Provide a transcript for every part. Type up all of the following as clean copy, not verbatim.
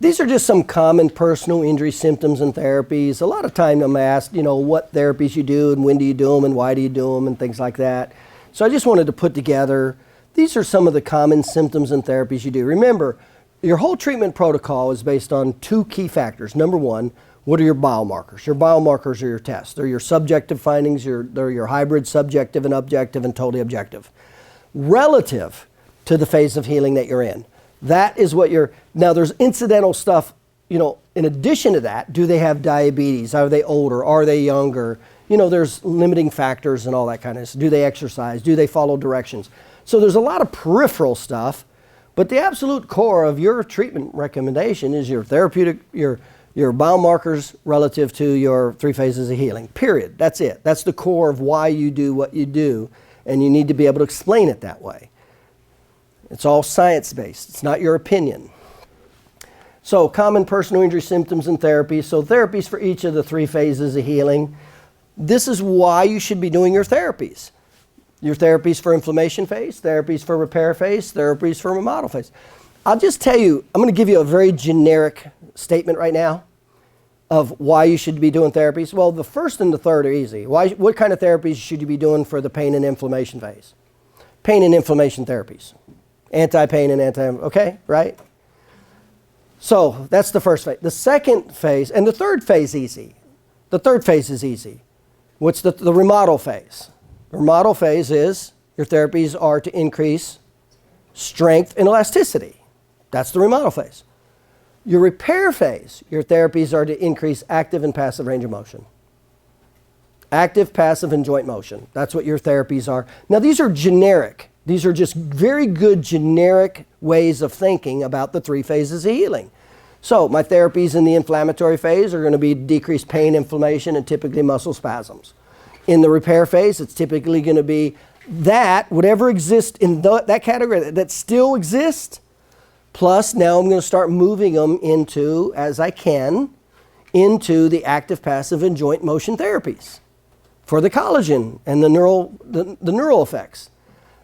These are just some common personal injury symptoms and therapies. A lot of time I'm asked, what therapies you do and when do you do them and why do you do them and things like that. So I just wanted to put together, these are some of the common symptoms and therapies you do. Remember, your whole treatment protocol is based on two key factors. Number one, what are your biomarkers? Your biomarkers are your tests. They're your subjective findings, they're your hybrid subjective and objective and totally objective. Relative to the phase of healing that you're in. That is what now there's incidental stuff, in addition to that, do they have diabetes? Are they older? Are they younger? There's limiting factors and all that kind of stuff. Do they exercise? Do they follow directions? So there's a lot of peripheral stuff, but the absolute core of your treatment recommendation is your therapeutic, your biomarkers relative to your 3 phases of healing, period. That's it. That's the core of why you do what you do, and you need to be able to explain it that way. It's all science-based. It's not your opinion. So common personal injury symptoms and therapies. So therapies for each of the 3 phases of healing. This is why you should be doing your therapies. Your therapies for inflammation phase, therapies for repair phase, therapies for remodel phase. I'll just tell you, I'm going to give you a very generic statement right now of why you should be doing therapies. Well, the first and the third are easy. What kind of therapies should you be doing for the pain and inflammation phase? Pain and inflammation therapies. Anti-pain and okay, right? So that's the first phase. The second phase, and the third phase easy. The third phase is easy. What's the remodel phase? The remodel phase is your therapies are to increase strength and elasticity. That's the remodel phase. Your repair phase, your therapies are to increase active and passive range of motion. Active, passive, and joint motion. That's what your therapies are. Now these are generic. These are just very good generic ways of thinking about the 3 phases of healing. So my therapies in the inflammatory phase are going to be decreased pain, inflammation, and typically muscle spasms. In the repair phase, it's typically going to be that, whatever exists in that category that still exists, plus now I'm going to start moving them into, as I can, into the active, passive, and joint motion therapies for the collagen and the neural effects.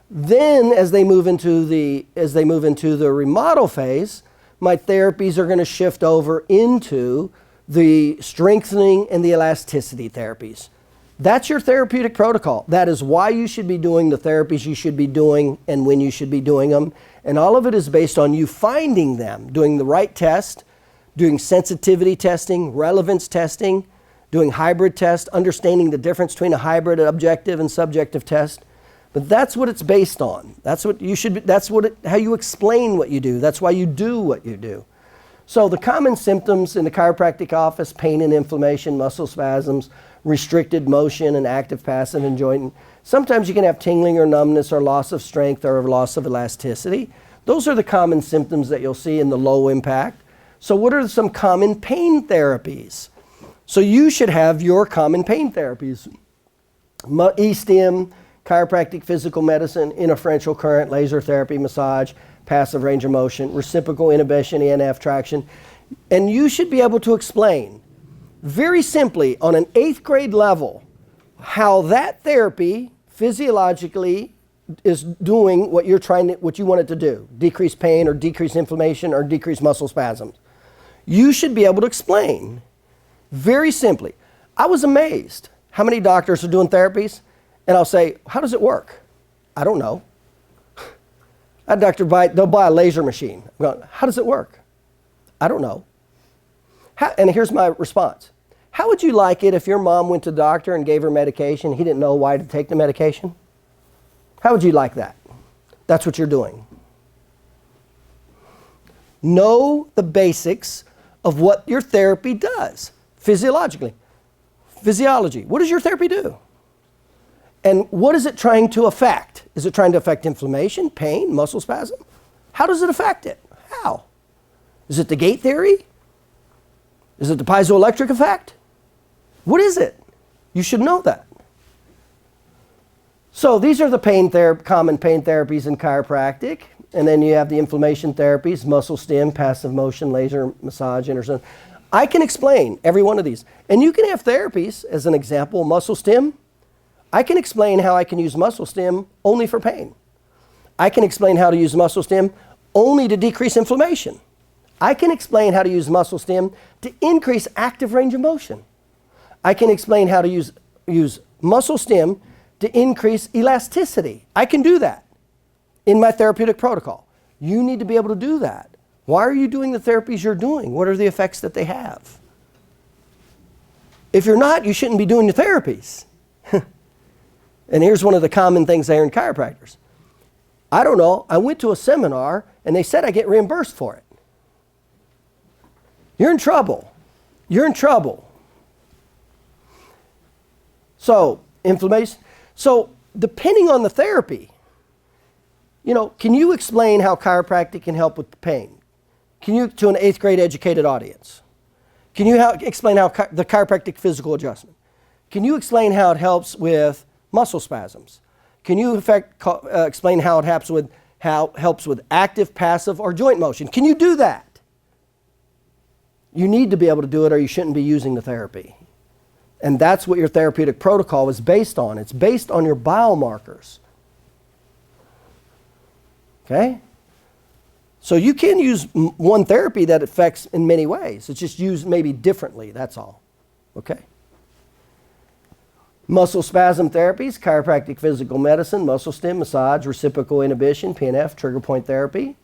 Then as they move into the remodel phase, my therapies are going to shift over into the strengthening and the elasticity therapies. That's your therapeutic protocol. That is why you should be doing the therapies you should be doing and when you should be doing them. And all of it is based on you finding them, doing the right test, doing sensitivity testing, relevance testing, doing hybrid tests, understanding the difference between a hybrid, objective, and subjective test. But that's what it's based on. That's what you should be, how you explain what you do. That's why you do what you do. So the common symptoms in the chiropractic office, pain and inflammation, muscle spasms, restricted motion and active, passive, and joint. Sometimes you can have tingling or numbness or loss of strength or loss of elasticity. Those are the common symptoms that you'll see in the low impact. So what are some common pain therapies? So you should have your common pain therapies. E-stim, chiropractic physical medicine, interferential current, laser therapy, massage, passive range of motion, reciprocal inhibition, ENF traction. And you should be able to explain very simply on an 8th grade level how that therapy physiologically is doing what you want it to do. Decrease pain or decrease inflammation or decrease muscle spasms. You should be able to explain very simply. I was amazed how many doctors are doing therapies. And I'll say, how does it work? I don't know. A doctor they'll buy a laser machine. I'm going, how does it work? I don't know. And here's my response. How would you like it if your mom went to the doctor and gave her medication, he didn't know why to take the medication? How would you like that? That's what you're doing. Know the basics of what your therapy does physiologically. Physiology. What does your therapy do? And what is it trying to affect? Is it trying to affect inflammation, pain, muscle spasm? How does it affect it? How? Is it the gate theory? Is it the piezoelectric effect? What is it? You should know that. So these are the common pain therapies in chiropractic. And then you have the inflammation therapies, muscle stim, passive motion, laser, massage, interson. I can explain every one of these. And you can have therapies, as an example, muscle stim. I can explain how I can use muscle stim only for pain. I can explain how to use muscle stim only to decrease inflammation. I can explain how to use muscle stim to increase active range of motion. I can explain how to use muscle stim to increase elasticity. I can do that in my therapeutic protocol. You need to be able to do that. Why are you doing the therapies you're doing? What are the effects that they have? If you're not, you shouldn't be doing the therapies. And here's one of the common things there in chiropractors. I don't know, I went to a seminar and they said I get reimbursed for it. You're in trouble. You're in trouble. So, inflammation. So, depending on the therapy, can you explain how chiropractic can help with pain? Can you, to an 8th grade educated audience? Can you explain how the chiropractic physical adjustment? Can you explain how it helps with muscle spasms? Can you explain how it helps with active, passive, or joint motion? Can you do that? You need to be able to do it or you shouldn't be using the therapy. And that's what your therapeutic protocol is based on. It's based on your biomarkers. Okay? So you can use one therapy that affects in many ways. It's just used maybe differently, that's all. Okay? Muscle spasm therapies, chiropractic physical medicine, muscle stim, massage, reciprocal inhibition, PNF, trigger point therapy.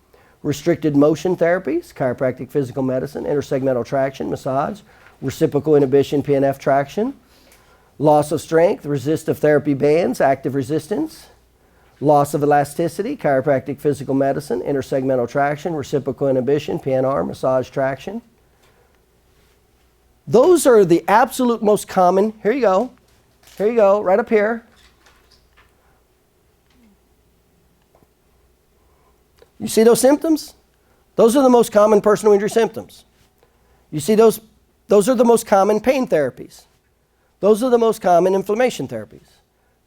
Restricted motion therapies, chiropractic physical medicine, intersegmental traction, massage, reciprocal inhibition, PNF traction. Loss of strength, resistive therapy bands, active resistance. Loss of elasticity, chiropractic physical medicine, intersegmental traction, reciprocal inhibition, PNR, massage traction. Those are the absolute most common. Here you go. Here you go, right up here. You see those symptoms? Those are the most common personal injury symptoms. You see those are the most common pain therapies. Those are the most common inflammation therapies.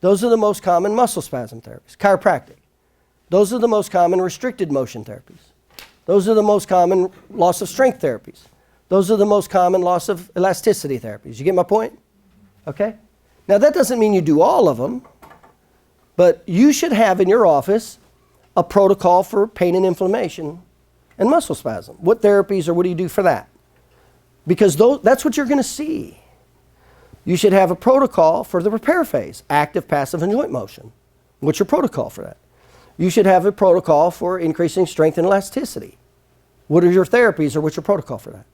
Those are the most common muscle spasm therapies, chiropractic. Those are the most common restricted motion therapies. Those are the most common loss of strength therapies. Those are the most common loss of elasticity therapies. You get my point? Okay? Now that doesn't mean you do all of them, but you should have in your office a protocol for pain and inflammation and muscle spasm. What therapies or what do you do for that? Because that's what you're going to see. You should have a protocol for the repair phase, active, passive, and joint motion. What's your protocol for that? You should have a protocol for increasing strength and elasticity. What are your therapies or what's your protocol for that?